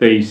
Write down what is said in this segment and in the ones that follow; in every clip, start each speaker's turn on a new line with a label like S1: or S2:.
S1: 23।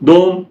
S1: 2,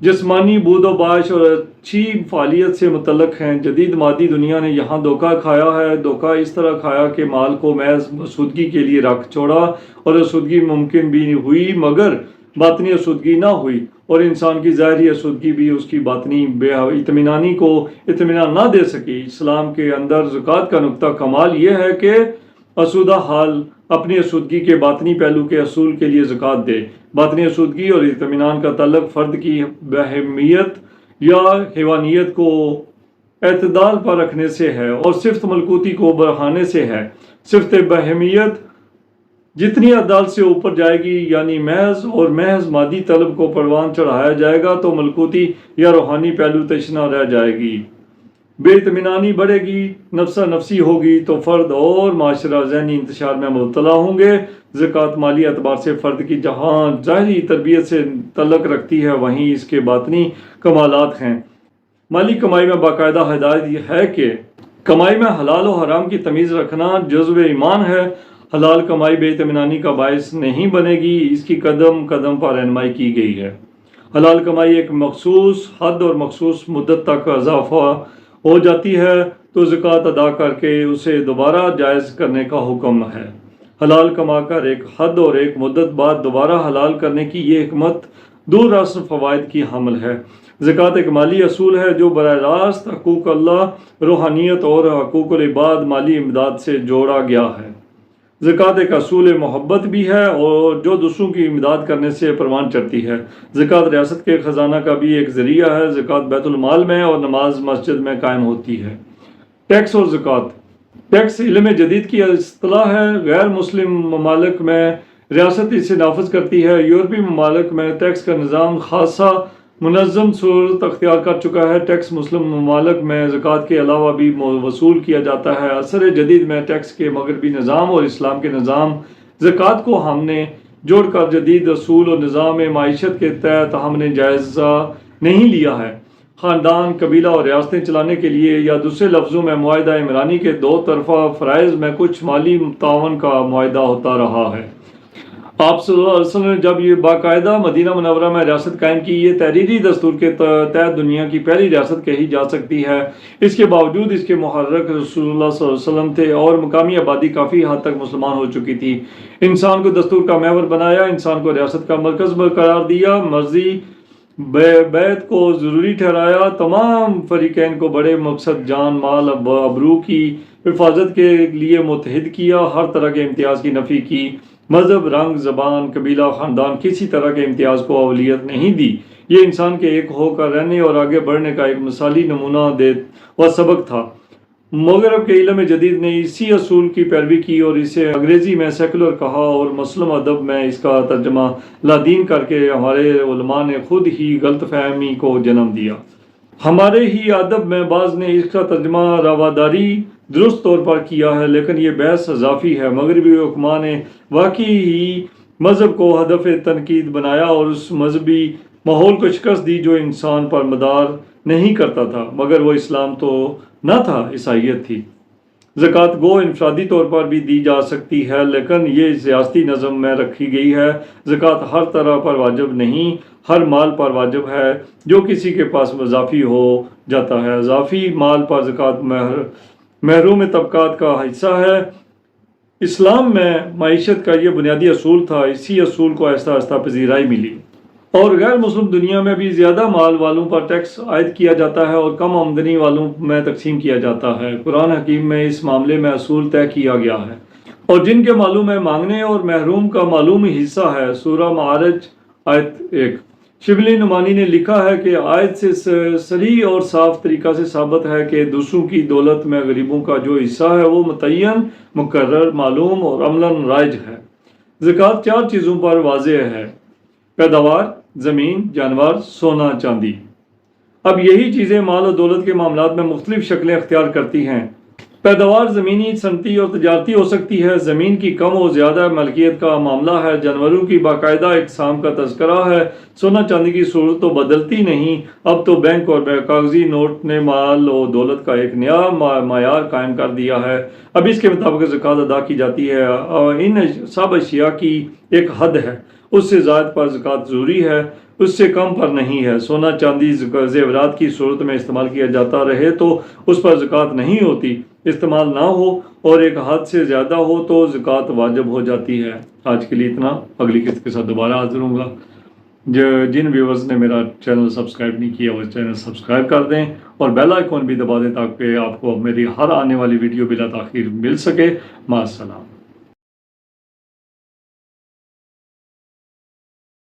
S1: جسمانی بود و باش اور اچھی فعالیت سے متعلق ہیں۔ جدید مادی دنیا نے یہاں دھوکہ کھایا ہے۔ دھوکہ اس طرح کھایا کہ مال کو محض آسودگی کے لیے رکھ چھوڑا اور آسودگی ممکن بھی ہوئی مگر باطنی آسودگی نہ ہوئی، اور انسان کی ظاہری آسودگی بھی اس کی باطنی بے اطمینانی کو اطمینان نہ دے سکی۔ اسلام کے اندر زکوٰۃ کا نقطہ کمال یہ ہے کہ آسودہ حال اپنی آسودگی کے باطنی پہلو کے حصول کے لیے زکوٰۃ دے۔ باطنی آسودگی اور اطمینان کا تعلق فرد کی بہیمیت یا حیوانیت کو اعتدال پر رکھنے سے ہے اور صفت ملکوتی کو بڑھانے سے ہے۔ صفت بہیمیت جتنی عدالت سے اوپر جائے گی، یعنی محض اور محض مادی طلب کو پروان چڑھایا جائے گا، تو ملکوتی یا روحانی پہلو تشنہ رہ جائے گی۔ بے اطمینانی بڑھے گی، نفسا نفسی ہوگی، تو فرد اور معاشرہ ذہنی انتشار میں مبتلا ہوں گے۔ زکوٰۃ مالی اعتبار سے فرد کی جہاں ظاہری تربیت سے تعلق رکھتی ہے، وہیں اس کے باطنی کمالات ہیں۔ مالی کمائی میں باقاعدہ ہدایت یہ ہے کہ کمائی میں حلال و حرام کی تمیز رکھنا جزو ایمان ہے۔ حلال کمائی بے اطمینانی کا باعث نہیں بنے گی، اس کی قدم قدم پر رہنمائی کی گئی ہے۔ حلال کمائی ایک مخصوص حد اور مخصوص مدت تک اضافہ ہو جاتی ہے تو زکوٰۃ ادا کر کے اسے دوبارہ جائز کرنے کا حکم ہے۔ حلال کما کر ایک حد اور ایک مدت بعد دوبارہ حلال کرنے کی یہ حکمت دور رس فوائد کی حامل ہے۔ زکوٰۃ ایک مالی اصول ہے جو براہ راست حقوق اللہ، روحانیت اور حقوق العباد مالی امداد سے جوڑا گیا ہے۔ زکوٰۃ ایک اصول محبت بھی ہے اور جو دوسروں کی امداد کرنے سے پروان چڑھتی ہے۔ زکوٰۃ ریاست کے خزانہ کا بھی ایک ذریعہ ہے۔ زکوٰۃ بیت المال میں اور نماز مسجد میں قائم ہوتی ہے۔ ٹیکس اور زکوٰۃ۔ ٹیکس علم جدید کی اصطلاح ہے۔ غیر مسلم ممالک میں ریاست اسے نافذ کرتی ہے۔ یورپی ممالک میں ٹیکس کا نظام خاصا منظم صورت اختیار کر چکا ہے۔ ٹیکس مسلم ممالک میں زکوٰۃ کے علاوہ بھی وصول کیا جاتا ہے۔ عصر جدید میں ٹیکس کے مغربی نظام اور اسلام کے نظام زکوٰۃ کو ہم نے جوڑ کر جدید اصول اور نظام معیشت کے تحت ہم نے جائزہ نہیں لیا ہے۔ خاندان، قبیلہ اور ریاستیں چلانے کے لیے، یا دوسرے لفظوں میں معاہدہ عمرانی کے دو طرفہ فرائض میں کچھ مالی تعاون کا معاہدہ ہوتا رہا ہے۔ آپ صلی اللہ علیہ وسلم نے جب یہ باقاعدہ مدینہ منورہ میں ریاست قائم کی، یہ تحریری دستور کے تحت دنیا کی پہلی ریاست کہی جا سکتی ہے۔ اس کے باوجود اس کے محرک رسول اللہ صلی اللہ علیہ وسلم تھے اور مقامی آبادی کافی حد تک مسلمان ہو چکی تھی۔ انسان کو دستور کا محور بنایا، انسان کو ریاست کا مرکز قرار دیا، مرضی بیعت کو ضروری ٹھہرایا، تمام فریقین کو بڑے مقصد جان مال ابرو کی حفاظت کے لیے متحد کیا، ہر طرح کے امتیاز کی نفی کی، مذہب، رنگ، زبان، قبیلہ، خاندان، کسی طرح کے امتیاز کو اولویت نہیں دی۔ یہ انسان کے ایک ہو کر رہنے اور آگے بڑھنے کا ایک مثالی نمونہ و سبق تھا۔ مغرب کے علم جدید نے اسی اصول کی پیروی کی اور اسے انگریزی میں سیکولر کہا، اور مسلم ادب میں اس کا ترجمہ لادین کر کے ہمارے علماء نے خود ہی غلط فہمی کو جنم دیا۔ ہمارے ہی ادب میں بعض نے اس کا ترجمہ رواداری درست طور پر کیا ہے، لیکن یہ بحث اضافی ہے۔ مغربی حکماء نے واقعی ہی مذہب کو ہدف تنقید بنایا اور اس مذہبی ماحول کو شکست دی جو انسان پر مدار نہیں کرتا تھا، مگر وہ اسلام تو نہ تھا، عیسائیت تھی۔ زکوٰۃ گو انفرادی طور پر بھی دی جا سکتی ہے، لیکن یہ سیاسی نظم میں رکھی گئی ہے۔ زکوٰۃ ہر طرح پر واجب نہیں، ہر مال پر واجب ہے جو کسی کے پاس اضافی ہو جاتا ہے۔ اضافی مال پر زکوٰۃ محروم طبقات کا حصہ ہے۔ اسلام میں معیشت کا یہ بنیادی اصول تھا، اسی اصول کو آہستہ آہستہ پذیرائی ملی، اور غیر مسلم دنیا میں بھی زیادہ مال والوں پر ٹیکس عائد کیا جاتا ہے اور کم آمدنی والوں میں تقسیم کیا جاتا ہے۔ قرآن حکیم میں اس معاملے میں اصول طے کیا گیا ہے، اور جن کے معلوم میں مانگنے اور محروم کا معلوم حصہ ہے۔ سورہ معارج آیت 1۔ شبلی نعمانی نے لکھا ہے کہ آیت سے صریح اور صاف طریقہ سے ثابت ہے کہ دوسروں کی دولت میں غریبوں کا جو حصہ ہے وہ متعین، مقرر، معلوم اور عملاً رائج ہے۔ زکوٰۃ 4 چیزوں پر واضح ہے: پیداوار، زمین، جانور، سونا، چاندی۔ اب یہی چیزیں مال و دولت کے معاملات میں مختلف شکلیں اختیار کرتی ہیں۔ پیداوار زمینی، صنعتی اور تجارتی ہو سکتی ہے۔ زمین کی کم و زیادہ ملکیت کا معاملہ ہے۔ جانوروں کی باقاعدہ اقسام کا تذکرہ ہے۔ سونا چاندی کی صورت تو بدلتی نہیں، اب تو بینک اور کاغذی نوٹ نے مال و دولت کا ایک نیا معیار قائم کر دیا ہے۔ اب اس کے مطابق زکوٰۃ ادا کی جاتی ہے۔ ان سب اشیاء کی ایک حد ہے اس سے زائد پر زکوٰۃ ضروری ہے، اس سے کم پر نہیں ہے۔ سونا چاندی زیورات کی صورت میں استعمال کیا جاتا رہے تو اس پر زکوٰۃ نہیں ہوتی، استعمال نہ ہو اور ایک حد سے زیادہ ہو تو زکوٰۃ واجب ہو جاتی ہے۔ آج کے لیے اتنا، اگلی قسط کے ساتھ دوبارہ حاضر ہوں گا۔ جن ویورز نے میرا چینل سبسکرائب نہیں کیا وہ چینل سبسکرائب کر دیں اور بیل آئیکن بھی دبا دیں تاکہ آپ کو میری ہر آنے والی ویڈیو بلا تاخیر مل سکے۔ مع السلام۔